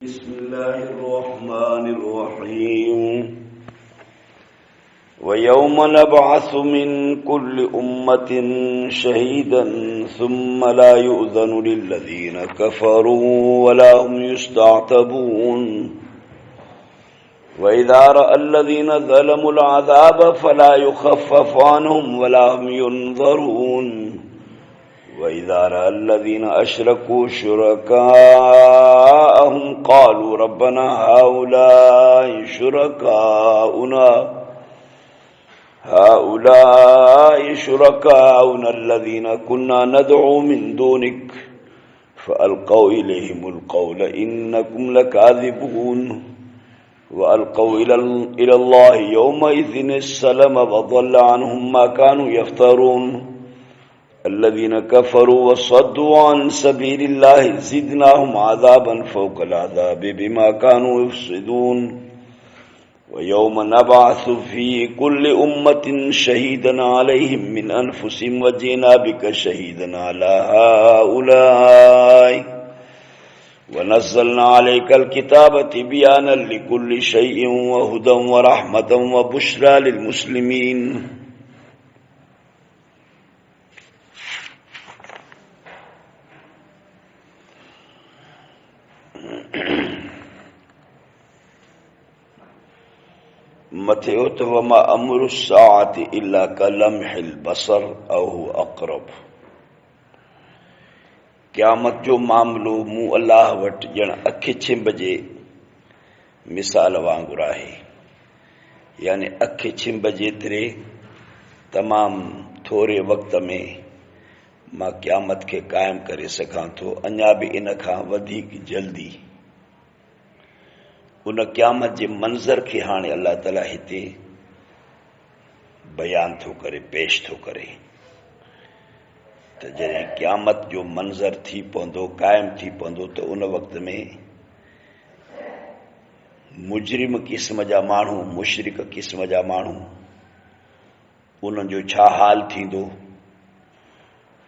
बिस्मिल्लाहिर्रहमानिर्रहीम। वयौम नबअसु मिन कुल्लि उम्मतिन शहीदन सुम्मा ला युअज़नु लिल्लज़ीना कफ़रू वला हुम युस्तअतबून। वइज़ा रअल्लज़ीना ज़लमुल अज़ाब फला युख़फ़फ़ु अन्हुम वला हुम युनज़रून। वइज़ा रअल्लज़ीना अशरकू शुरकाअहुम क़ालू रब्बना हाउलाइ शुरकाउना अल्लज़ीना कुन्ना नदअू मिन दूनिक फ़अल्क़ौ इलैहिमुल क़ौल इन्नकुम लकाज़िबून। वअल्क़ौ इलल्लाहि यौमइज़िनिस्सलम वज़ल्ल अन्हुम मा कानू यफ़्तरून। अल्लज़ीना कफ़रू वसद्दू अन सबीलिल्लाहि ज़िदनाहुम अज़ाबन फ़ौक़ल अज़ाबि बिमा कानू युफ़्सिदून। वयौम नबअसु फ़ी कुल्लि उम्मतिन शहीदन अलैहिम मिन अनफ़ुसिहिम वजिअना बिका शहीदन अला हाउलाई वनज़्ज़लना अलैकल किताब तिबयानन लिकुल्लि शैइन वहुदन वरहमतन वबुश्रा लिलमुस्लिमीन। मथियो तो वमा अमरु साअति इल्ला कलम्हिल बसर औ हुव अक़रब। क़यामत जो मामलो मूं अल्लाह वटि ॼण अखि छिंभजे मिसाल वांगुरु आहे। यानी अखि छिंभ जेतिरे तमाम थोरे वक़्त में मां क़यामत खे क़ाइम करे सघां थो, अञा भी इन खां वधीक जल्दी। उन क़यामत जे मंज़र खे हाणे अल्लाह ताला हिते बयान थो करे, पेश थो करे त जॾहिं क़यामत जो मंज़र थी पवंदो, क़ाइम थी पवंदो, त उन वक़्त में मुजरिम क़िस्म जा माण्हू, मुशरिक क़िस्म जा माण्हू, उन्हनि जो छा हाल थींदो।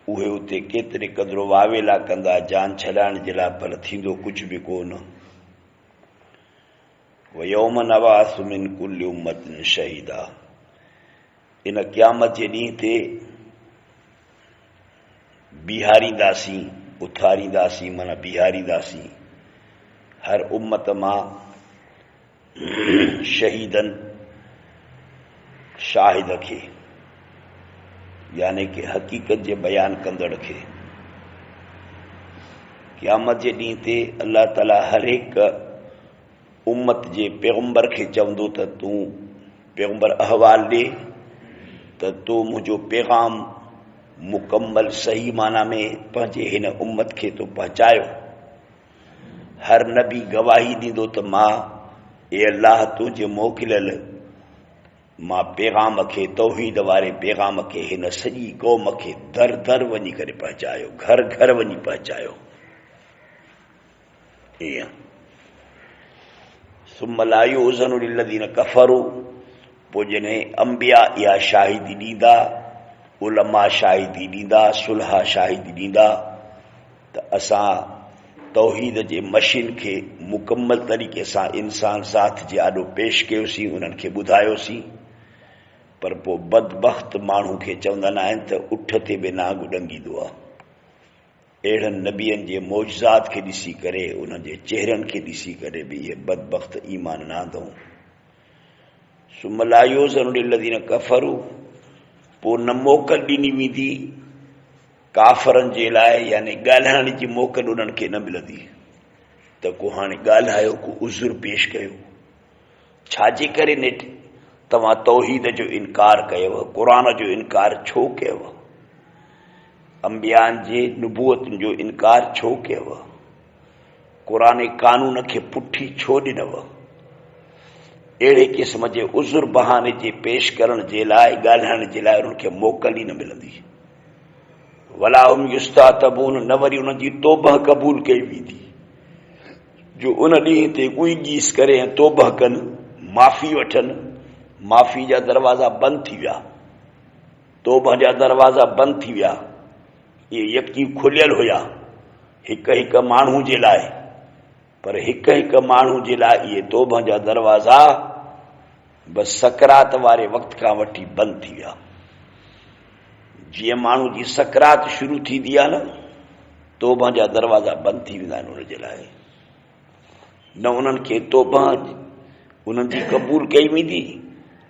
उहे उते केतिरे क़दुरु वावेला कंदा जान छॾाइण जे लाइ, पर थींदो कुझु बि कोन। वयौम नबअसु मिन कुल्लि उम्मतिन शहीदा। इन क़यामत जे ॾींहं ते बीहारींदासीं, उथारींदासीं, माना बीहारींदासीं हर उम्मत मां शहीदन, शाहिद खे, यानी कि हक़ीक़त जे बयान कंदड़ खे। क़यामत जे ॾींहं ते अल्लाह ताला हर हिक उम्मत जे पैगंबर खे चवंदो त तूं पैगंबर अहवाल ॾे त तूं मुंहिंजो पैगाम मुकम्मल सही माना में पंहिंजे हिन उम्मत खे तो पहुचायो। हर नबी गवाही ॾींदो त मां ए अल्लाह तुंहिंजे मोकिलियल मां पैगाम खे, तौहीद वारे पैगाम खे हिन सॼी क़ौम खे दर दर वञी करे पहुचायो, घर घर वञी पहुचायो। ईअं सुम्मा ला युअज़नु लिल्लज़ीना कफ़रू। पोइ जॾहिं अंबिया इहा शाहिदी ॾींदा, उलमा शाहिदी ॾींदा, सुलहा शाहिदी ॾींदा त असां तौहीद जे मशीन खे मुकम्मल तरीक़े सां इंसान साथ जे आॾो पेश कयोसीं, उन्हनि खे ॿुधायोसीं। पर पोइ बदबख़्त माण्हू खे चवंदा न आहिनि त उठ ते बि नांग ॾंगींदो आहे। अहिड़नि नबियनि जे मौजज़ात खे ॾिसी करे, उन्हनि जे चेहरनि खे ॾिसी करे बि इहे बदबख़्त ईमान न आंदऊं। सुम्मा ला युअज़नु लिल्लज़ीना कफ़रू। पोइ न मोकल ॾिनी वेंदी काफ़रनि जे लाइ, यानी ॻाल्हाइण जी मोकल उन्हनि खे न मिलंदी त को हाणे ॻाल्हायो, को उज़ुर पेश कयो। छाजे करे नेठ तव्हां तौहीद जो इनकार कयव, क़ुरान जो इनकार छो कयव, अंबियान जे नुबूअतुनि जो इनकार छो कयव, क़ुरान कानून खे पुठी छो ॾिनव। अहिड़े क़िस्म जे उज़ुर बहाने जे पेश करण जे लाइ, ॻाल्हाइण जे लाइ उन्हनि खे मोकल ई न मिलंदी। वला हुम युस्तअतबून। न वरी उन्हनि जी तौबह क़बूल कई वेंदी, जो उन ॾींहं ते गुंजीस करे ऐं तौबह कनि, माफ़ी वठनि। माफ़ी जा दरवाज़ा बंदि थी विया, तौबह जा दरवाज़ा बंदि थी विया। ये यकी खुलियल हुया हिक हिक माण्हू जे लाइ, पर हिक हिक माण्हू जे लाइ इहे तौबा जा दरवाज़ा बस सकरात वारे वक़्त खां वठी बंदि थी विया। जीअं माण्हू जी सकरात शुरू थींदी आहे न, तौबा जा दरवाज़ा बंदि थी वेंदा आहिनि उनजे लाइ। न उन्हनि खे तौबा उन्हनि जी क़बूल कई वेंदी,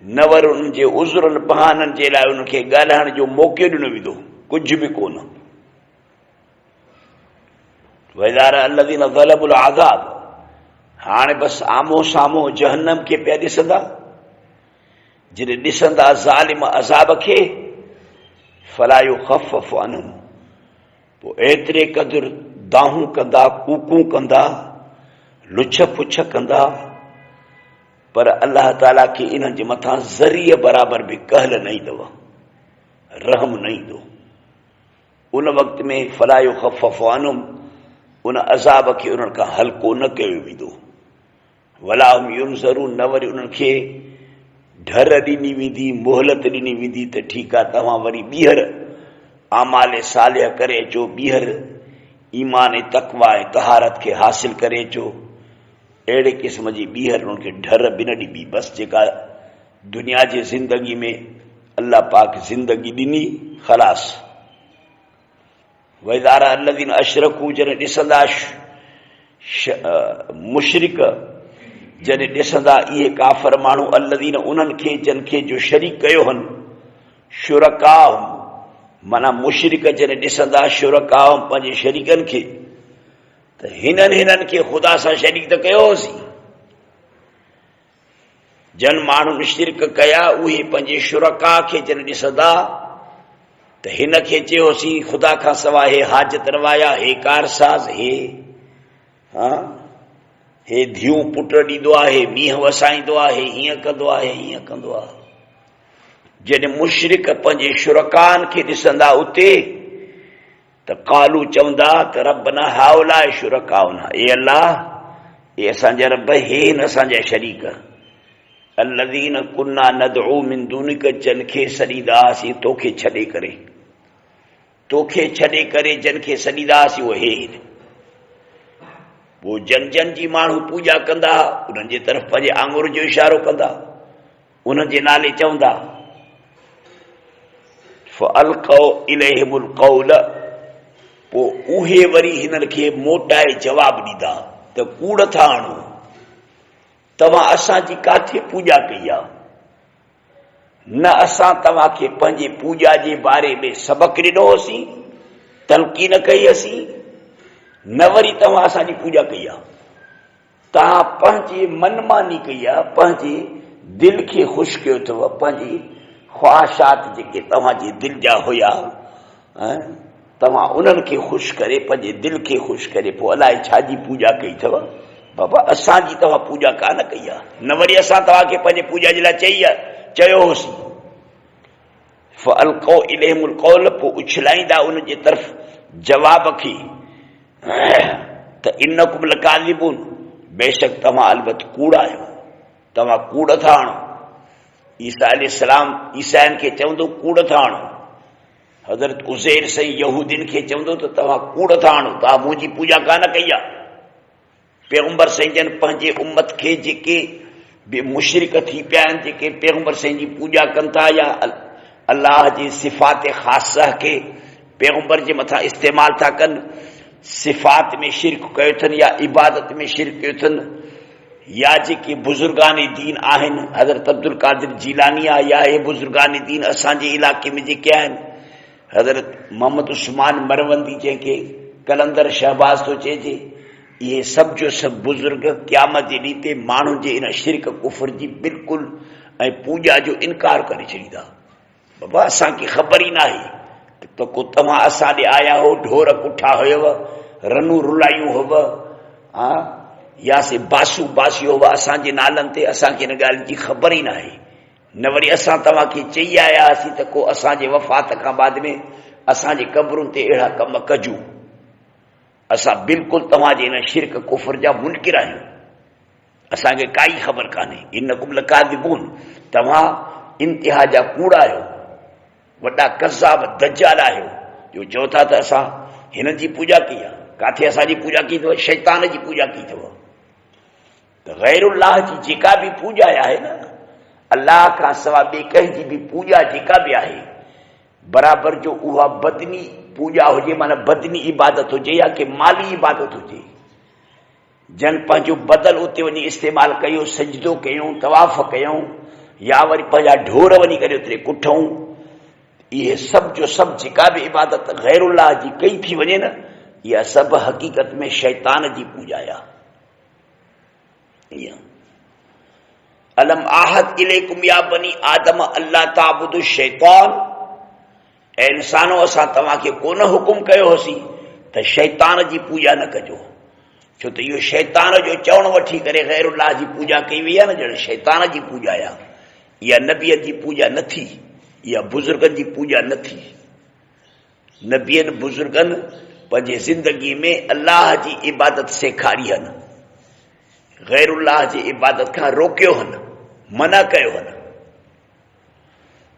न वरी उन्हनि जे उज़रनि बहाननि जे लाइ उन्हनि खे ॻाल्हाइण जो मौक़ो ॾिनो वेंदो, कुझु बि कोन। वज़ार अलदीन ज़लबुल आज़ाब, हाणे बसि आमो साम्हूं जहन्नम खे पिया ॾिसंदा। जॾहिं ॾिसंदा ज़ालिम अज़ाब खे, फला युख़फ़फ़ अन्हुम, पोइ एतिरे क़दुरु दाहूं कंदा, कूकूं कंदा, लुछ पुछ कंदा, पर अल्लाह ताला खे इन्हनि जे मथां ज़रिए बराबरि बि कहल न ईंदव, रहम न ईंदो। उन वक़्त में फला युख़फ़फ़ अन्हुम, उन अज़ाब खे उन्हनि खां हल्को न कयो वेंदो। वला हुम युनज़रून, न वरी उन्हनि खे ढर ॾिनी वेंदी, मोहलत ॾिनी वेंदी त ठीकु आहे तव्हां वरी ॿीहर आमाल सालिह करे अचो, ॿीहर ईमान ऐं तक़वा ऐं तहारत खे हासिल करे अचो। अहिड़े क़िस्म जी ॿीहर उन्हनि खे ढर बि न ॾिबी। बसि जेका दुनिया जी ज़िंदगी में अल्लाह पाक ज़िंदगी ॾिनी, ख़लास। वैदारा अलदीन अशरकू, जॾहिं ॾिसंदा मुशरिक, जॾहिं ॾिसंदा इहे काफ़र माण्हू, अलदीन उन्हनि खे जिन खे जो शरीक कयो हनि, शुरका, माना मुशरिक जॾहिं ॾिसंदा शुरका पंहिंजे शरीकनि खे, त हिननि खे ख़ुदा सां शरीक त कयो होसीं। जन माण्हुनि शिरक कया उहे पंहिंजे शुरका खे जॾहिं ॾिसंदा त हिन खे चयोसीं ख़ुदा खां सवाइ हे हाजत रवाया, हे कारसाज़, हे धियूं पुट ॾींदो आहे, हे मींहं वसाईंदो आहे, हे हीअं कंदो आहे, हीअं कंदो आहे। जॾहिं मुशरिक पंहिंजे शुरकान खे ॾिसंदा उते, त क़ालू चवंदा त रब्बना हाउलाए शुरकाउना, ए अल्लाह, ए असांजा रब, हे न असांजा शरीक, अलदीन कुन्ना नदउ मिन दूनिक, जन खे सॾींदासीं तोखे छॾे करे, तोखे छॾे करे जन खे सॾींदासीं उहे हे। पोइ जन जी माण्हू पूॼा कंदा, उन्हनि जे तरफ़ पंहिंजे आङुर जो इशारो कंदा, उन्हनि जे नाले चवंदा। फअल्क़ौ इलैहिमुल क़ौल, पोइ उहे वरी हिननि खे मोटाए जवाब ॾींदा त कूड़ था हणो, तव्हां असांजी काथे पूॼा कई आहे, न असां तव्हांखे पंहिंजे पूॼा जे बारे में सबक़ ॾिनो होसीं, तलक़ीन कई असीं, न वरी तव्हां असांजी पूॼा कई आहे। तव्हां पंहिंजे मनमानी कई आहे, पंहिंजे दिलि खे ख़ुशि कयो अथव, पंहिंजी ख़्वाहिशात जेके तव्हांजे दिलि जा हुया, तव्हां उन्हनि खे ख़ुशि करे, पंहिंजे दिलि खे ख़ुशि करे, पोइ अलाए छाजी पूॼा कई अथव। बाबा असांजी तव्हां पूॼा कान कई आहे, न वरी असां तव्हांखे पंहिंजे पूॼा जे लाइ चयो होसीं। फअल्क़ौ इलैहिमुल क़ौल, पोइ उछलाईंदा उन जे तरफ़ जवाब खे, त इन्नकुम लकाज़िबून, बेशक तव्हां अलबत कूड़ आहियो, तव्हां कूड़ था हणो। ईसा अलैहिस्सलाम ईसाइनि खे चवंदो कूड़ था हणो, हज़रत उज़ैर सही यहूदियुनि खे चवंदो त तव्हां कूड़ था हणो, तव्हां मुंहिंजी पूॼा कान कई आहे। पैगंबर साईं जन पंहिंजे उम्मत खे जेके बि मुशरिक थी पिया आहिनि, जेके पैगंबर साईं जी पूॼा कनि था या अल्लाह जी सिफ़ात ख़ासा खे पैगंबर जे मथां इस्तेमालु था कनि, सिफ़ात में शिरक कयो अथनि या इबादत में शिरक कयो अथनि, या जेके बुज़ुर्गान दीन आहिनि, हज़रत अब्दुल कादिर जीलानी आहे, या हे बुज़ुर्गान दीन असांजे इलाइक़े में जेके आहिनि, हज़रत मोहम्मद उस्मान मरवंदी जंहिंखे कलंदर शहबाज़ थो चइजे, इहे सभु जो सभु बुज़ुर्ग क़यामत जे ॾींहं ते माण्हुनि जे इन शिरक कुफ़र जी बिल्कुलु ऐं पूॼा जो इनकार करे छॾींदा। बाबा असांखे ख़बर ई न आहे त को तव्हां असां ॾे आया हो, ढोर कुठा हुयव, रनू रुलायूं हुव, या से बासू बासी हुव असांजे नालनि ते, असांखे इन ॻाल्हि जी ख़बर ई न आहे। न वरी असां तव्हांखे चई आया हुआसीं त को असांजे वफ़ात खां बाद में असांजे क़बरुनि ते अहिड़ा कम कजूं। असां बिल्कुलु तव्हांजे इन शिरक कुफ़र जा मुनकिर आहियूं, असांखे काई ख़बर कान्हे। इन्नकुम लकाज़िबून, तव्हां इंतिहा जा कूड़ आहियो, वॾा कज़ाब दज्जाल आहियो, जो चओ था त असां हिननि जी पूॼा कई आहे। काथे असांजी पूॼा कई अथव? शैतान जी पूॼा कई अथव। त गैरुल्लाह जी जेका बि पूॼा आहे न, अल्लाह खां सवाइ ॿिए कंहिंजी बि पूॼा जेका बि आहे बराबरि जो उहा बदनी पूॼा हुजे, माना बदनी इबादत हुजे या कि माली इबादत हुजे, जन पंहिंजो बदल उते वञी इस्तेमालु कयो, सजदो कयूं, तवाफ़ कयूं, या वरी पंहिंजा ढोर वञी करे उते कुठूं, इहे सभु जो सभु जेका बि इबादत गैरुल्लाह जी कई थी वञे न, इहा सभु हक़ीक़त में शैतान जी पूॼा आहे। अलम आहद इलैकुम या बनी आदम अल्लाह ताबुदु शैतान, ऐं इंसानो असां तव्हांखे कोन हुकुम कयो होसीं त शैतान जी पूॼा न कजो, छो त इहो शैतान जो चवण वठी करे गैरुल्लाह जी पूॼा कई वई आहे न, ॼण शैतान जी पूॼा आहे। इहा नबीअ जी पूॼा न थी, इहा बुज़ुर्गनि जी पूॼा न थी। नबीअनि बुज़ुर्गनि पंहिंजे ज़िंदगी में अल्लाह जी इबादत सेखारी हन, गैरुल्लाह जी इबादत खां रोकियो हन, मना कयो हन।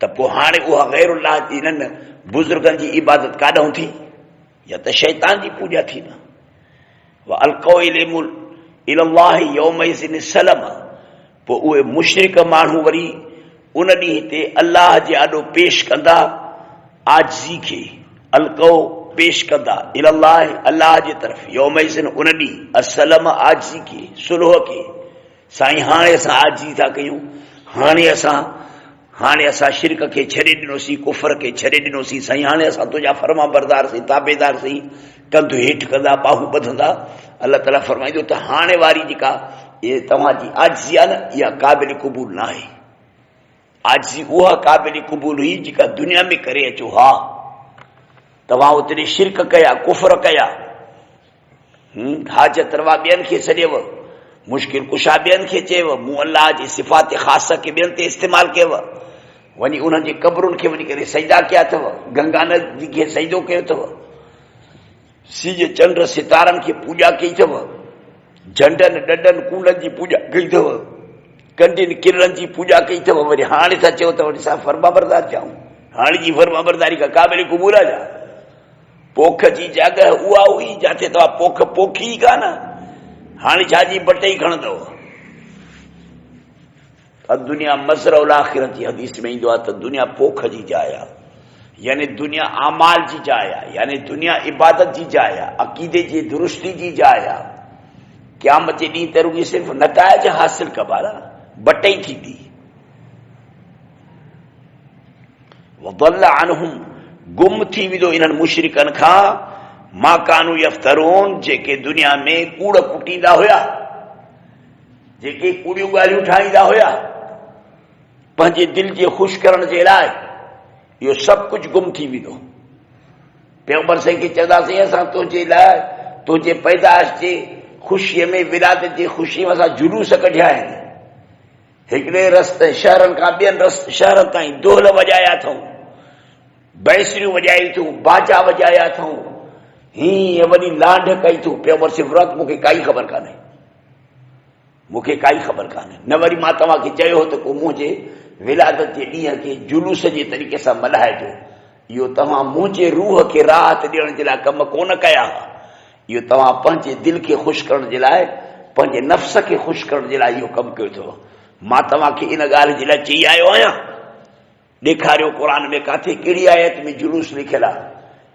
त पोइ हाणे उहा गैरुल्लाह जी इन्हनि बुज़ुर्गनि जी इबादत काॾूं थी, या त शैतान जी पूॼा थी न। अलक़ौ इलल्लाह यौमइज़िन सलम, पोइ उहे मुशरिक माण्हू वरी उन ॾींहं ते अल्लाह जे आॾो पेश कंदा आजिज़ी खे, अलक़ौ पेश कंदा इलल्लाह अल्लाह जे तरफ़, यौमइज़िन उन ॾींहुं असलम आजिज़ी खे, सुलह खे, साईं हाणे असां आजिज़ी था कयूं, हाणे असां शिरक खे छॾे ॾिनोसीं, कुफर खे छॾे ॾिनोसीं, साईं हाणे असां तुंहिंजा फर्मा बरदार सीं, ताबेदार सीं, कंधु हेठि कंदा, बाहूं ॿधंदा। अल्लाह ताला फरमाईंदो त हाणे वारी जेका इहे तव्हांजी आजिज़ी आहे न, इहा क़ाबिल क़बूल न आहे। आजिज़ी उहा क़ाबिल क़बूल हुई जेका दुनिया में करे अचो। हा, तव्हां उते शिरक कया, कुफर कया, हाजत रवा ॿियनि खे छॾेव, मुश्किल कुशा ॿियनि खे चयव, मूं अल्लाह जी सिफ़ात ख़ास खे ॿियनि ते इस्तेमालु कयव, वञी उन्हनि जे क़बरुनि खे वञी करे सजदा कया अथव, गंगा नदी खे सजदो कयो अथव, सिज चंड सितारनि खे पूॼा कई अथव, झंडनि ॾडनि कूलनि जी पूॼा कई अथव, कंडियुनि किरनि जी पूॼा कई अथव। वरी हाणे था चओ त वरी असां फर्मा बरदार थियूं, हाणे जी फर्मा बरदारी का क़ाबिल क़बूल आहे। पोख जी जॻह उहा हुई जिते तव्हां पोख पोखी ई कान, हाणे छाजी बटई खणंदव। दुनिया मज़रउल आख़िरत जी हदीस में ईंदो आहे त दुनिया पोख जी जाइ आहे, यानी दुनिया आमाल जी जाइ आहे, यानी दुनिया इबादत जी जाइ आहे, अक़ीदे जी दुरुस्ती जी जाइ आहे। क़यामत जे ॾींहं ते रुॻी सिर्फ़ नताइज हासिल कबा, बटई थींदी। वदल्ल अनहुम, गुम थी वेंदो इन्हनि मुशरिकनि खां, मा कानू यफ्तरून, जेके दुनिया में कूड़ कुटींदा हुया, जेके कूड़ियूं ॻाल्हियूं ठाहींदा हुया पंहिंजे दिलि जे ख़ुशि करण जे लाइ, इहो सभु कुझु गुम थी वेंदो। पैगंबर साईं खे चवंदासीं असां तुंहिंजे लाइ, तुंहिंजे पैदाइश जे ख़ुशीअ में, विलादत जे ख़ुशीअ में असां जुलूस कढिया आहिनि, हिकिड़े रस्ते शहरनि खां ॿियनि शहरनि ताईं दोहल वॼाया अथऊं, बैंसरियूं वॼाई अथऊं, बाजा वॼाया अथऊं, हीअं वॾी लांढ कई अथऊं। पैगंबर सिफ़रत मूंखे काई ख़बर कान्हे, मूंखे काई ख़बर कान्हे। न वरी मां तव्हांखे चयो त को मुंहिंजे विलादत जे ॾींहं खे जुलूस जे तरीक़े सां मल्हाइजो, इहो तव्हां मुंहिंजे रूह खे राहत ॾियण जे लाइ कम कोन कया, इहो तव्हां पंहिंजे दिलि खे ख़ुशि करण जे लाइ, पंहिंजे नफ़्स खे ख़ुशि करण जे लाइ इहो कमु कयो अथव। मां तव्हांखे इन ॻाल्हि जे लाइ चई आयो आहियां, ॾेखारियो क़ुर में किथे कहिड़ी आयत में जुलूस लिखियल आहे,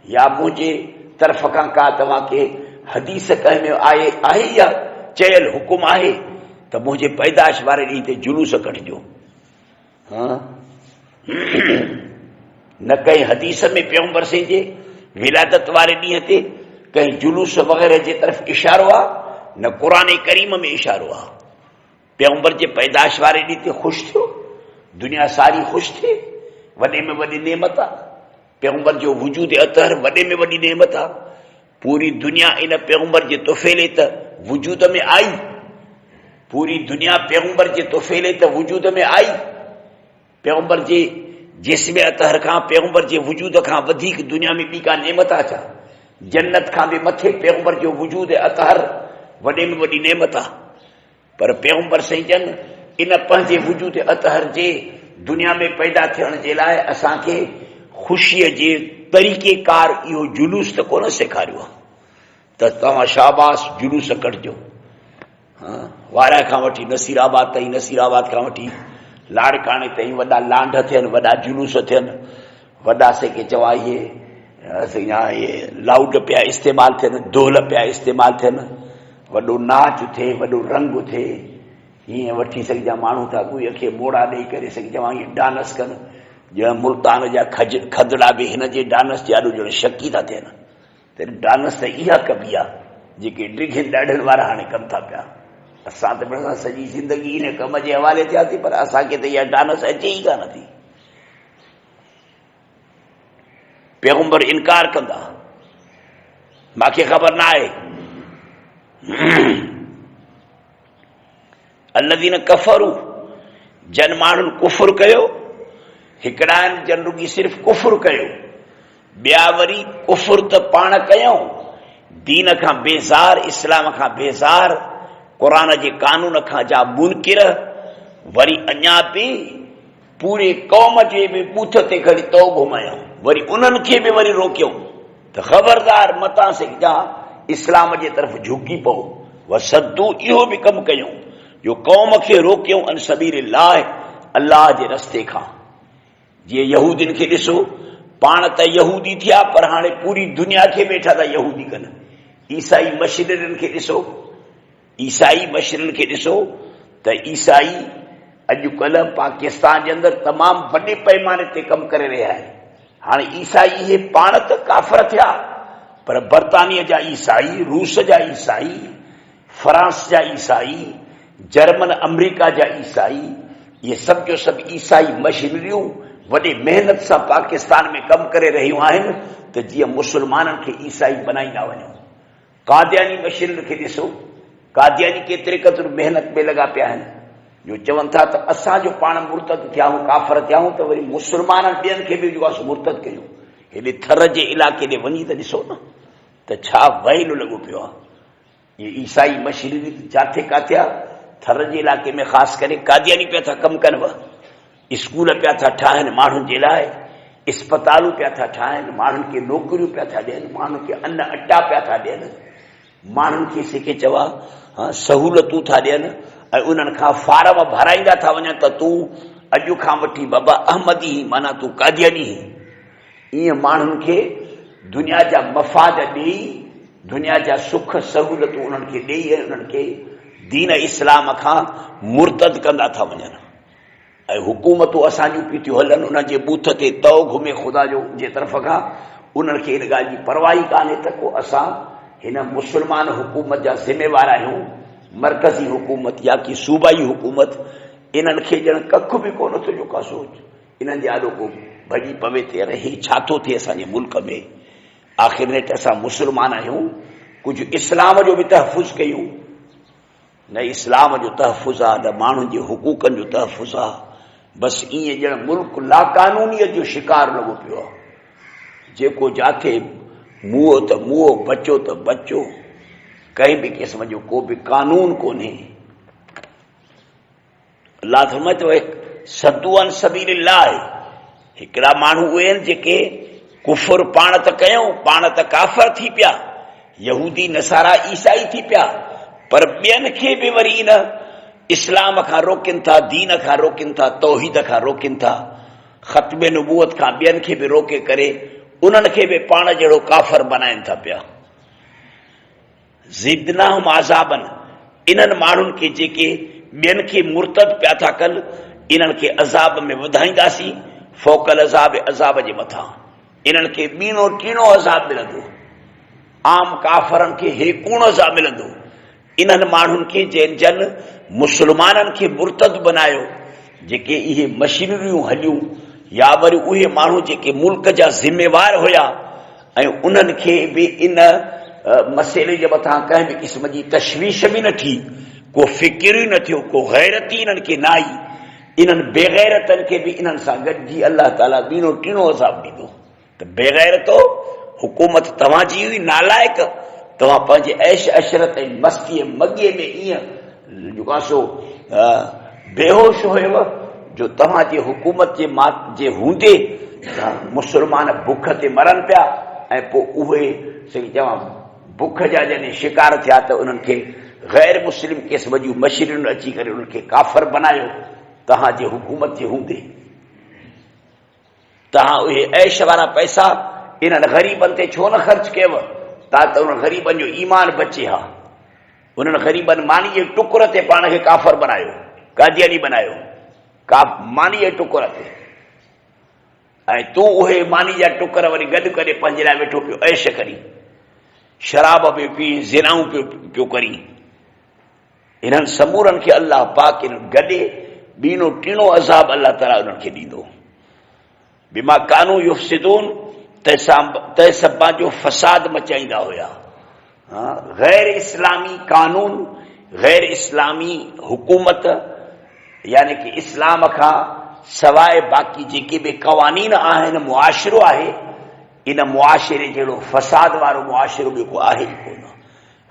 या मुंहिंजे तरफ़ खां का तव्हांखे हदीस कंहिं में आहे या चयल हुकुम आहे त मुंहिंजे पैदाइश वारे ॾींहं ते जुलूस कढिजो। न कंहिं हदीस में पैगंबर साईं जे विलादत वारे ॾींहं ते कंहिं जुलूस वग़ैरह जे तरफ़ इशारो आहे, न क़ुर करीम में इशारो आहे। पैगंबर जे पैदाइश वारे ॾींहं ते ख़ुशि थियो, दुनिया सारी ख़ुशि थिए, वॾे में वॾी नेमत आहे। पैगंबर जो वजूद अतहर वॾे में वॾी नेमत आहे। पूरी दुनिया इन पैगंबर जे तुफ़ैले त वजूद में आई, पूरी दुनिया पैगंबर जे तुफ़ैले त वजूद में आई। पैगंबर जे जिस्म अतहर खां, पैगंबर जे वजूद खां वधीक दुनिया में ॿी का नेमत आहे छा? जन्नत खां बि मथे पैगंबर जो वजूद अतहर वॾे में वॾी नेमत आहे। पर पैगंबर साईं जन इन पंहिंजे वजूद अतहर जे दुनिया में पैदा थियण जे लाइ असांखे ख़ुशीअ जे तरीक़ेकार इहो जुलूस त कोन सेखारियो आहे त तव्हां शाबाश जुलूस कढिजो। वारा खां वठी नसीराबाद ताईं, नसीराबाद खां वठी लाड़काणे ताईं वॾा लांड थियनि, वॾा जुलूस थियनि, वॾा से के चवा इहे लाउड पिया इस्तेमालु थियनि, ढोल पिया इस्तेमालु थियनि, वॾो नाच थिए, वॾो रंग थिए। हीअं वठी सघिजा माण्हू था ॻुईअ खे मोड़ा ॾेई करे चवां हीअं डांस कनि, ॼण मुल्तान जा खदड़ा बि हिन जे डांस जे ॾाढो ॼण शकी था थियनि। त डांस त इहा कबी आहे जेके डिघनि ॾाढनि वारा हाणे कनि था पिया। असां त मिड़ई सॼी ज़िंदगी इन कम जे हवाले थिया थी, पर असांखे त इहा डांस अचे ई कान थी। पैगंबर इनकार कंदा, मूंखे ख़बर न आहे। अल्लज़ीन कफ़रू, जन माण्हुनि कुफ़ुर कयो, हिकिड़ा आहिनि जन रुॻी सिर्फ़ कुफ़ुर कयो, ॿिया वरी कुफ़ुर त पाण कयूं, दीन खां बेज़ार, इस्लाम खां बेज़ार, क़ुरान जे कानून खां जा मुनकिर, वरी अञा बि पूरे क़ौम जे बि बूथ ते खणी तो घुमायूं, वरी उन्हनि खे बि वरी रोकियूं त ख़बरदार मतां सिखजा इस्लाम जे तरफ़ झुकी पओ। वसद्दू, इहो बि कमु कयूं जो क़ौम खे रोकियूं अन सबीलिल्लाह, अल्लाह जे रस्ते खां। जीअं यहूदियुनि खे ॾिसो, पाण त यहूदी थिया पर हाणे पूरी दुनिया खे वेठा था यहूदी कनि। ईसाई मशीनरियुनि खे ॾिसो, ईसाई मशीनरियुनि खे ॾिसो त ईसाई अॼुकल्ह पाकिस्तान जे अंदरि तमामु वॾे पैमाने ते कमु करे रहिया आहिनि। हाणे ईसाई इहे पाण त काफ़िर थिया, पर बर्तानिया जा ईसाई, रूस जा ईसाई, फ्रांस जा ईसाई, जर्मन अमेरिका जा ईसाई, इहे सभु जो सभु ईसाई मशीनरियूं वॾे महिनत सां पाकिस्तान में कमु करे रहियूं आहिनि त जीअं मुस्लमाननि खे ईसाई बनाईंदा वञूं। कादियानी मशीनरी खे ॾिसो, कादियानी केतिरे क़दुरु महिनत में लॻा पिया आहिनि जो चवनि था त असांजो पाण मुर्तद थियाऊं, काफ़िर थियाऊं त वरी मुस्लमाननि ॿियनि खे बि जेको आहे मुर्तद कयूं। हेॾे थर जे इलाइक़े ॾे वञी त ॾिसो न त छा वहिलो लॻो पियो आहे। इहे ईसाई मशीनरी जिथे किथे आहे, थर जे इलाइक़े में ख़ासि करे कादियानी पिया था कमु कनि, स्कूल पिया था ठाहिनि माण्हुनि जे लाइ, इस्पतालूं पिया था ठाहिनि, माण्हुनि खे नौकरियूं पिया था ॾियनि, माण्हुनि खे अन्न अटा पिया था ॾियनि, माण्हुनि खे सिके चवा सहूलतूं था ॾियनि, ऐं उन्हनि खां फारम भराईंदा था वञनि त तूं अॼु खां वठी बाबा अहमदी, माना तूं कादियानी। ईअं माण्हुनि खे दुनिया जा मफ़ाद ॾेई, दुनिया जा सुख सहूलतूं उन्हनि खे ॾेई, ऐं उन्हनि खे दीन इस्लाम खां मुर्तद कंदा था वञनि। ऐं हुकूमतूं असांजूं पई थियूं हलनि, उन्हनि जे बूथ ते तओ घुमे ख़ुदा जो जे तरफ़ खां, उन्हनि खे इन ॻाल्हि जी परवाही कान्हे त को असां हिन मुस्लमान हुकूमत जा ज़िम्मेवार आहियूं, मरकज़ी हुकूमत या की सूबाई हुकूमत। इन्हनि खे ॼण कख बि कोन थो जो का सोच, इन्हनि जे आॾो को भॼी पवे ते अरे ही छा थो थिए असांजे मुल्क में। आख़िर नेठि असां मुस्लमान आहियूं, कुझु इस्लाम जो बि तहफ़ुज़ कयूं। न इस्लाम जो तहफ़ुज़ आहे, न माण्हुनि जे हुकूकनि जो तहफ़ुज़ आहे। बसि ईअं ॼण मुल्क लाक़ानूनीअत जो शिकार लॻो पियो आहे। जेको जाथे मुओ त मुओ, बचो त बचो, कंहिं बि क़िस्म जो को बि कानून कोन्हे। अल्लाह फरमाए सद्दू अन सबीलिल्लाह, हिकिड़ा माण्हू उहे आहिनि जेके कुफर पाण त कयूं, पाण त काफ़िर थी पिया, यहूदी नसारा ईसाई थी पिया, पर ॿियनि खे बि वरी इन इस्लाम खां रोकनि था, दीन खां रोकनि था, तौहीद खां रोकनि था, ख़त्म नबूअत खां ॿियनि खे बि रोके करे उन्हनि खे बि पाण जहिड़ो काफ़िर बनाइनि था पिया। ज़िदनाहुम अज़ाबन, इन्हनि माण्हुनि खे जेके ॿियनि खे मुर्तद पिया था कनि, इन्हनि खे अज़ाब में वधाईंदासीं, फ़ौक़ल अज़ाब, अज़ाब जे मथां इन्हनि खे ॿीणो टीणो अज़ाब मिलंदो। आम काफ़रनि खे हेकूणो अज़ाब मिलंदो। इन्हनि माण्हुनि खे जंहिं जन मुस्लमाननि खे मुर्तद बनायो, जेके इहे मशीनरियूं हलियूं, या वरी उहे माण्हू जेके मुल्क जा ज़िम्मेवार हुया, ऐं उन्हनि खे बि इन मसइले जे मथां कंहिं बि क़िस्म जी तशवीश बि न थी, को फ़िकिर ई न थियो, को गैरत ई इन्हनि खे न आई। इन्हनि बेगैरतनि खे बि इन्हनि सां गॾिजी अल्लाह ताला ॿीणो टीणो अज़ाब ॾींदो। त बेगैरतो हुकूमत तव्हांजी हुई, नालाइक, तव्हां पंहिंजे ऐश अशरत ऐं मस्तीअ मॻीअ में ईअं जेको आहे सो बेहोश हुयव जो तव्हांजे हुकूमत जे हूंदे मुस्लमान बुख ते मरनि पिया, ऐं पोइ उहे चवां बुख जा जॾहिं शिकार थिया त उन्हनि खे गैर मुस्लिम क़िस्म जूं मशीनरियूं अची करे उनखे काफ़र बनायो। तव्हांजे हुकूमत जे हूंदे तव्हां उहे ऐश वारा पैसा इन्हनि ग़रीबनि ते छो न ख़र्च कयव? त उन ग़रीबनि जो ईमान बचे हा। उन्हनि ग़रीबनि मानी जे टुकुर ते पाण खे काफ़र बनायो, कादियानी बनायो, का मानी जे टुकुर ते। ऐं तूं उहे मानी जा टुकर वरी गॾु करे पंहिंजे लाइ वेठो पियो ऐश करी, शराब पियो पी, ज़िनाऊं पियो करी। इन्हनि समूरनि खे अलाह पाक गॾे ॿीणो टीणो अज़ाब अलाह ताला उन्हनि खे ॾींदो। बिमा कानू युफ़्सिदून, तंहिं जो फ़साद मचाईंदा हुया। गैर इस्लामी कानून, गैर इस्लामी हुकूमत, यानी कि इस्लाम खां सवाइ बाक़ी जेके बि क़वानीन आहिनि, मुआशिरो आहे, इन मुआशिरे जहिड़ो फ़साद वारो मुआशिरो ॿियो को आहे ई कोन।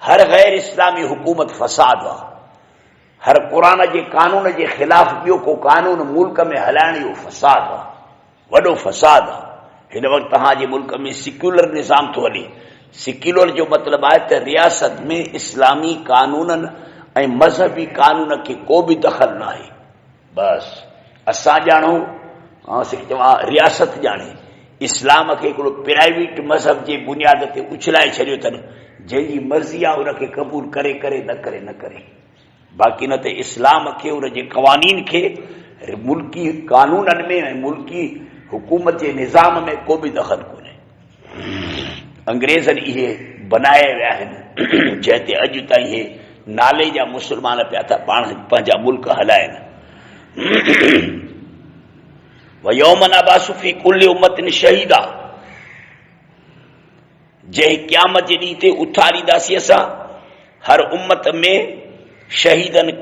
हर गैर इस्लामी हुकूमत फ़साद आहे। हर क़ुरान जे कानून जे ख़िलाफ़ ॿियो को कानून मुल्क में हलाइण इहो फ़साद आहे, वॾो फ़साद आहे। हिन वक़्तु तव्हांजे मुल्क में सिक्युलर निज़ाम थो हले। सिक्युलर जो मतिलबु आहे त रियासत में इस्लामी कानूननि ऐं मज़हबी कानून खे को बि दख़ल न आहे। बसि असां ॼाणूं, चवां रियासत ॼाणे, इस्लाम खे हिकिड़ो प्राइवेट मज़हब जे बुनियाद ते उछलाए छॾियो अथनि। जंहिंजी मर्ज़ी आहे उनखे क़बूल करे करे न करे न करे, बाक़ी न त इस्लाम खे उन जे क़वानीन खे मुल्की कानूननि में ऐं मुल्की हुकूमत जे निज़ाम में को बि दख़ल कोन्हे। अंग्रेज़नि इहे बनाए विया आहिनि, जंहिं ते अॼु ताईं इहे नाले जा मुस्लमान पिया था पाण पंहिंजा मुल्क हलाइनि। वयौम नबासु फी कुल्लि उम्मतिन शहीदा, जंहिं क़यामत जे ॾींहं ते उथारींदासीं असां हर उम्मत में शहीदनि,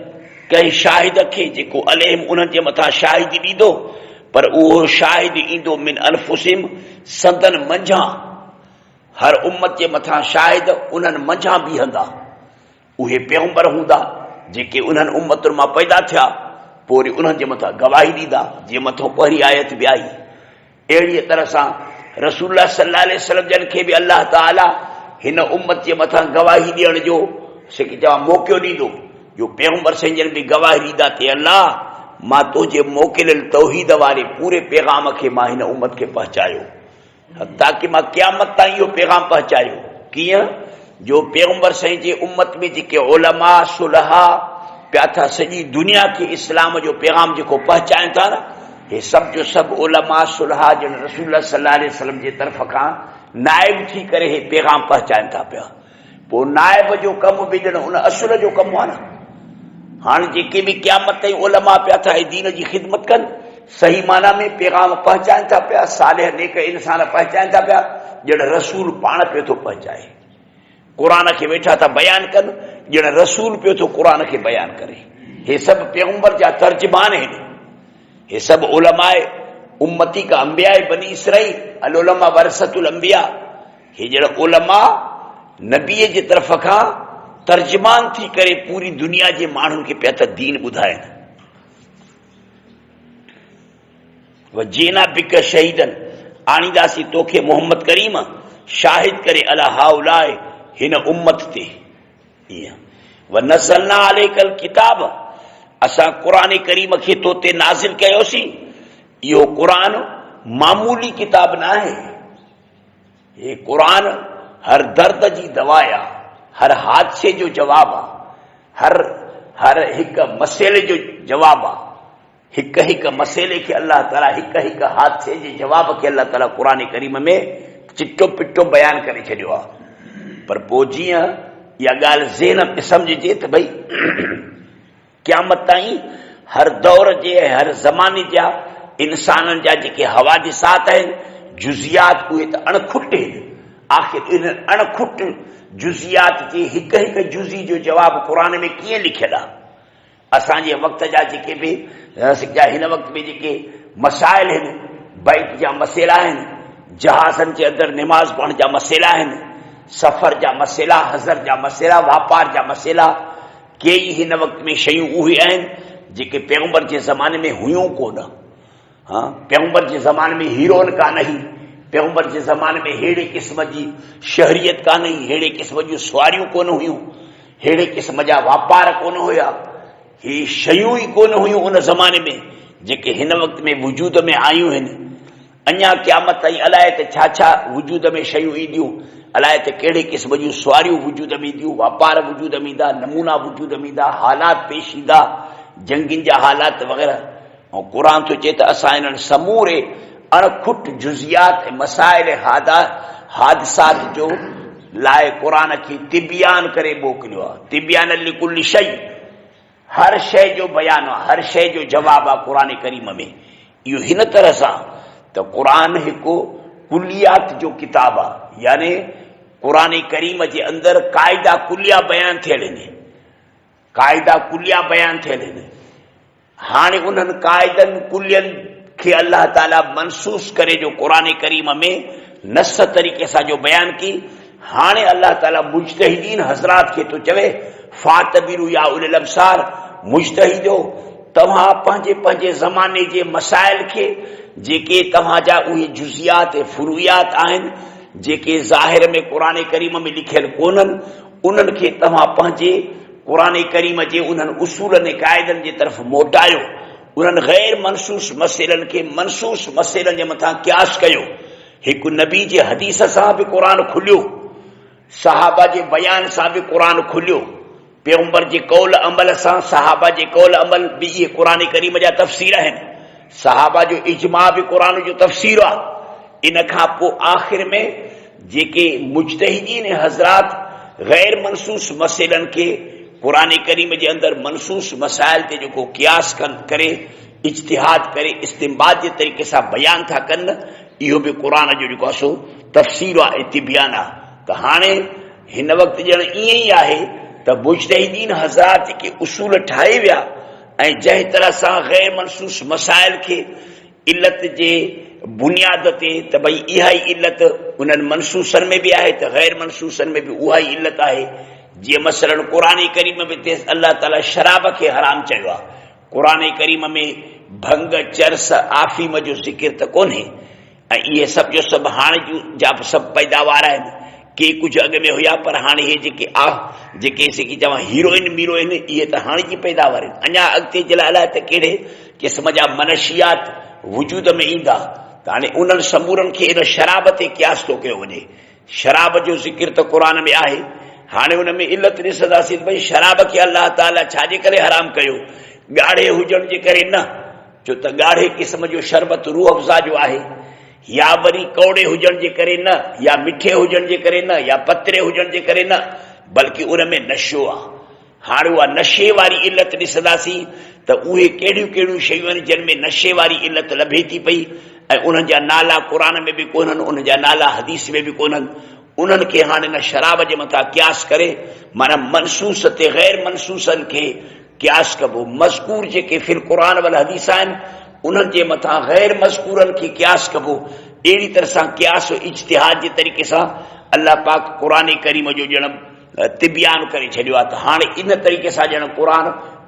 कंहिं शाहिद खे जेको अलैहिम उन्हनि जे मथां शाहिदी ॾींदो, पर उहो शाहिद ईंदो मिन अनफुसिहिम, संदन मंझां। हर उम्मत जे मथां शाहिद उन्हनि मंझां बीहंदा। उहे पैगंबर हूंदा जेके उन्हनि उम्मतुनि मां पैदा थिया, पोइ वरी उन्हनि जे मथां गवाही ॾींदा, जीअं मथां पहिरीं आयत बि आई। अहिड़ीअ तरह सां रसूलुल्लाह सल्लल्लाहु अलैहि वसल्लम जन खे बि अल्लाह ताला हिन उम्मत जे मथां गवाही ॾियण जो मौक़ो ॾींदो, जो पैगंबर जन बि गवाही ॾींदा ते अल्लाह, मां तुंहिंजे मोकिलियल तौहीद वारे पूरे पैगाम खे मां हिन उम्मत खे पहुचायो, ताकि मां क़यामत ताईं इहो पैगाम पहुचायो। कीअं? जो पैगंबर जे उम्मत में जेके उलमा सुलहा पिया था सॼी दुनिया खे इस्लाम जो पैगाम जेको पहुचाइनि था न, हे सभु जो सभु उलमा सुलहा जन रसूलुल्लाह सल्लल्लाहु अलैहि वसल्लम जे तरफ़ खां नाइब थी करे हे पैगाम पहुचाइनि था पिया। पोइ नाइब जो कमु बि ॼण उन असुल जो कमु आहे न। हाणे जेके बि क़यामत ताईं उलमा पिया था दीन जी ख़िदमत कनि, सही माना में पैगाम पहुचाइनि था पिया, सालिह नेक इंसान पहुचाइनि था पिया, ॼण रसूल पाण पियो थो पहुचाए। क़ुरान खे वेठा था बयानु कनि, ॼण रसूल पियो थो क़ुरान खे बयानु करे। हे सभु पैगंबर जा तर्जुमान आहिनि। हे सभु उलमाए उम्मती का अंबियाए बनी इसराईल, अल उलमा वरसतुल अंबिया। हे ॼण उलमा नबीअ जे तरफ़ खां तर्जुमान थी करे पूरी दुनिया जे माण्हुनि खे पिया त दीन ॿुधाइनि। वजीना बिक शहीदन, आणींदासीं तोखे मोहम्मद करीम शाहिद करे अला हाउलाए हिन उम्मत ते। ईअं व नज़लना अलैकल किताब, असां क़ुरान करीम खे तो ते नाज़िल कयोसीं। इहो क़ुरान मामूली किताब न आहे। हे क़ुरान हर दर्द जी दवा आहे, हर हादसे जो जवाब आहे, हर हिकु मसइले जो जवाब आहे। हिकु हिकु मसइले खे अल्लाह ताला, हिकु हिकु हादसे जे जवाब खे अल्लाह ताला क़ुरान करीम में चिटो पिटो बयानु करे छॾियो आहे। पर पोइ जीअं इहा ॻाल्हि ज़हन में सम्झजे त भई क़यामत ताईं हर दौर जे, हर ज़माने जा इंसाननि जा जेके हवादिसात आहिनि, जुज़ियात, उहे त अणखुट आहिनि। आख़िर इन अणखुट जुज़ियात जे हिकु हिकु जुज़ी जो जवाबु क़ुरान में कीअं लिखियलु आहे? असांजे वक़्त जा जेके बि हिन वक़्त में जेके मसाइल आहिनि, बैंक जा मसइला आहिनि, जहाज़नि जे अंदरि निमाज़ पढ़ण जा मसइला आहिनि, सफ़र जा मसइला, हज़र जा मसइला, वापार जा मसइला, कई हिन वक़्त में शयूं उहे आहिनि जेके पैगंबर जे ज़माने में हुयूं कोन। पैगंबर जे ज़माने में हीरोन कान हुई, पैगंबर जे ज़माने में अहिड़े क़िस्म जी शहरियत कान हुई, अहिड़े क़िस्म जूं सवारियूं कोन हुयूं। हेड़े क़िस्म जा वापार कोन हुया, ही शयूं ई कोन हुयूं उन ज़माने में जेके हिन वक़्त में वजूद में आयूं आहिनि। अञा क़यामत ताईं अलाए त छा छा वजूद में शयूं ईंदियूं, अलाए त कहिड़े क़िस्म जूं सवारियूं वजूद में ईंदियूं, वापार वजूद में ईंदा, नमूना वजूद में ईंदा, हालात पेश ईंदा, जंगियुनि जा हालात वग़ैरह। ऐं क़ुर थो चए त असां इन्हनि समूरे अणखुट जुज़ियात ऐं मसाइल हादिसात जो लाइ क़ुर खे तिबियान करे मोकिलियो आहे। तिबियान लिकुल्ली शइ, हर शइ जो बयानु आहे, हर शइ जो जवाबु आहे क़ुर करीम में। इहो हिन तरह सां त क़ुर हिकु कुलियात जो किताबु आहे, यानी क़ुर करीम जे अंदरि क़ाइदा कुलिया बयानु थियल आहिनि, क़ाइदा कुलिया बयानु थियल आहिनि। हाणे उन्हनि क़ाइदनि कुलियनि खे अल्लाह ताला मनसूस करे जो क़ुर करीम में नस तरीक़े सां जो बयान की। हाणे अल्लाह ताला मुज्तहिदीन हज़रात खे तो चवे फातबिरु या उलिल अब्सार, मुज्तहिदो तव्हां पंहिंजे पंहिंजे ज़माने जे मसाइल खे, जेके तव्हांजा उहे जुज़ियात ऐं फुरुयात आहिनि जेके ज़ाहिर में क़ुर करीम में लिखियल कोन्हनि, उन्हनि खे तव्हां पंहिंजे क़ुर करीम जे उन्हनि उसूलनि ऐं क़ाइदनि जे तरफ़ मोटायो। उन्हनि गैर मनसूस मसइलनि खे मनसूस मसइलनि जे मथां क़यास कयो। हिकु नबी जे हदीस सां बि क़ुर खुलियो, सहाबा जे बयान सां बि क़ुर खुलियो, पैगंबर जे कौल अमल सां सहाबा जे कौल अमल बि इहे क़ुर करीम जा तफ़सीर आहिनि। सहाबा जो इजमा बि क़ुर जो तफ़सीर आहे। इन खां पोइ आख़िर में जेके मुज्तहिदीन हज़रात गैर मनसूस मसइलनि खे क़ुर करीम जे अंदरि मनसूस मसाइल ते जेको क़यास करे, इज्तिहाद करे, इस्तिंबात जे तरीक़े सां बयान था कनि, इहो बि क़ुर जो जेको आहे सो तफ़सीर आहे, तिबियान आहे। त हाणे हिन वक़्तु ॼण ईअं ई आहे त मुज्तहिदीन हज़रात जेके उसूल ठाहे विया ऐं जंहिं तरह सां गैर मनसूस मसाइल खे इल्लत जे बुनियाद ते त भई इहा ई इल्लत उन्हनि मनसूसनि में बि आहे त गैर मनसूसनि में बि उहा ई इल्लत आहे। जीअं मसलन क़ुर करीम में ते अल्लाह ताला शराब खे हराम चयो आहे। क़ुर करीम में भंग, चरस, आफ़ीम जो ज़िक्र त कोन्हे, ऐं इहे सभु जो सभु हाणे जा सभु पैदावार आहिनि। के कुझु अॻु में हुया, पर हाणे हे जेके चवां हीरोइन मीरोइन, इहे त हाणे जी पैदावार आहिनि। अञा अॻिते जे लाइ अलाए त कहिड़े क़िस्म जा मनशियात वजूद में ईंदा, त हाणे उन्हनि समूरनि खे इन शराब ते क़यास थो कयो वञे। शराब जो ज़िक्र त क़ुर में आहे। हाणे हुन में इल्लत ॾिसंदासीं भई शराब खे अल्लाह ताला छाजे करे हराम कयो? ॻाढ़े हुजण जे करे न, छो त ॻाढ़े क़िस्म जो शरबत रूह अफ़ज़ा जो आहे, या वरी कौड़े हुजण जे करे न, या मिठे हुजण जे करे न, या पतरे हुजण जे करे न, बल्कि उन में नशो आहे। हाणे उहा नशे वारी इल्लत ॾिसंदासीं त उहे कहिड़ियूं कहिड़ियूं शयूं आहिनि जिन में नशे वारी इल्लत लभे थी पई, ऐं उन्हनि जा नाला क़ुर में बि कोन्हनि, उन्हनि जा नाला हदीस में बि कोन्हनि। उन्हनि खे हाणे न शराब जे मथां क़यास करे, माना मनसूस ते गैर मनसूसनि खे क़यास कबो। मज़कूर जेके फिल क़ुर वल हदीस आहिनि, उन्हनि जे मथां गैर मज़कूरनि खे क़यास कबो। अहिड़ी तरह सां क़यास इज्तिहाद जे तरीक़े सां अल्लाह पाक क़ुर करीम जो ॼण तिबियान करे छॾियो आहे। त हाणे इन तरीक़े सां ॼण क़ुर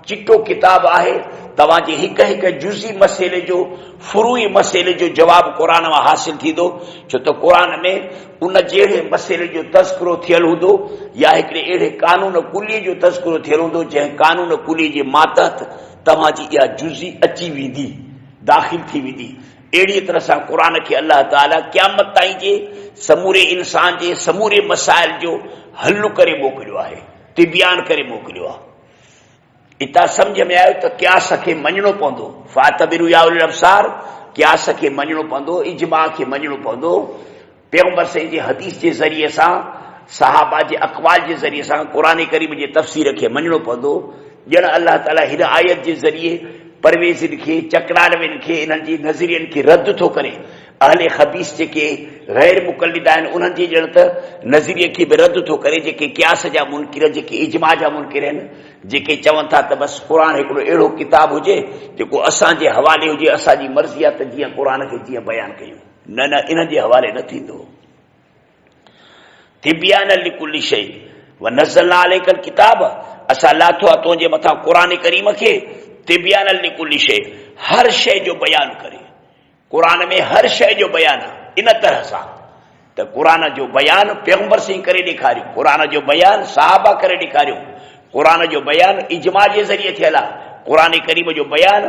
चिटो किताब आहे। तव्हांजे हिक हिक जुज़ी मसइले जो, फुरूई मसइले जो जवाबु क़ुर मां हासिल थींदो, छो त क़ुर में उन जहिड़े मसइले जो तज़किरो थियल हूंदो, या हिकिड़े अहिड़े कानून कुली जो तज़किरो थियल हूंदो जंहिं कानून कुली जे मातहत तव्हांजी इहा जुज़ी अची वेंदी, दाख़िल थी वेंदी। अहिड़ी तरह सां क़ुर खे अल्लाह ताला क़यामत ताईं जे समूरे इंसान जे समूरे मसाइल जो हल करे मोकिलियो आहे, तिबियान करे मोकिलियो आहे। इतां सम्झ में आयो त क़यास खे मञणो पवंदो। फातबिरु या उलिल अब्सार, क़यास खे मञणो पवंदो, इजमा खे मञणो पवंदो। पैगंबर साईं जे हदीस जे ज़रिए सां, सहाबा जे अक़वाल जे ज़रिए सां क़ुर करीम जे तफ़सीर खे मञणो पवंदो। ॼण अल्लाह ताला हिन आयत जे ज़रिए परवेज़िन खे, चकरालविन खे, इन्हनि जी नज़रियनि खे रद्द थो करे। अहले खबीस जेके गैर मुक़ल्लिद आहिनि, उन्हनि जे ॼण त नज़रिये खे बि रद्द थो करे। जेके क़यास जा मुनकिर, जेके इजमा जा मुनकिर आहिनि, जेके चवनि था त बसि क़ुर हिकिड़ो अहिड़ो किताब हुजे जेको असांजे हवाले हुजे, असांजी मर्ज़ी आहे त जीअं क़ुर खे जीअं बयानु कयूं। न न, इन जे हवाले न थींदो। तिबियान लिकुल्ली शइ व नज़्ज़लना अलैकल किताब, असां लाथो आहे तुंहिंजे मथां क़ुर करीम खे तिबियान लिकुल्ली शइ, हर शइ जो बयानु करे। क़ुर में हर शइ जो बयानु आहे इन तरह सां त त क़ुरान जो बयान पैगंबर से ही करे ॾेखारियो, क़ुरान जो बयान सहाबा करे ॾेखारियो, क़ुरान जो बयान इजमा जे ज़रिए थियल आहे, क़ुरान करीम जो बयान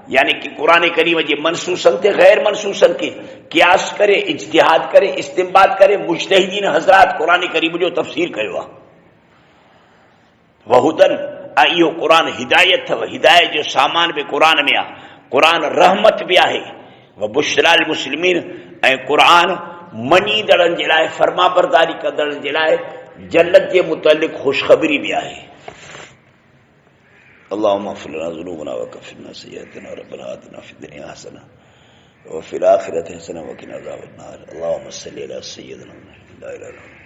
यानी कि क़ुरान करीम जे मनसूसन ते गैर मनसूसन के क़ियास करे, इज्तिहाद करे, इस्तिंबात करे मुज्तहिदीन हज़रात क़ुरान करीम जो तफ़सीर कयो आहे। वहुदन ऐं इहो क़ुरान हिदायत अथव, हिदायत जो सामान बि क़ुरान में आहे, क़ुरान रहमत बि आहे। व बुशराल मुस्लिमीन ऐं क़ुरान मञीदड़नि जे लाइ, फर्माबरदारी कंदड़नि जे लाइ जन्नत जे मुतलिक़ ख़ुशख़बरी बि आहे। अल्लाहुम्मा अग़फिर लना ज़ुनूबना व कफ़िरना सय्यिअतना रब्बना आतिना फ़िद दुनिया हसना व फ़िल आख़िरति हसना व क़िना अज़ाबन नार। अल्लाहुम्मा सल्लि अला सय्यिदिना मुहम्मद ला इलाहा इल्ला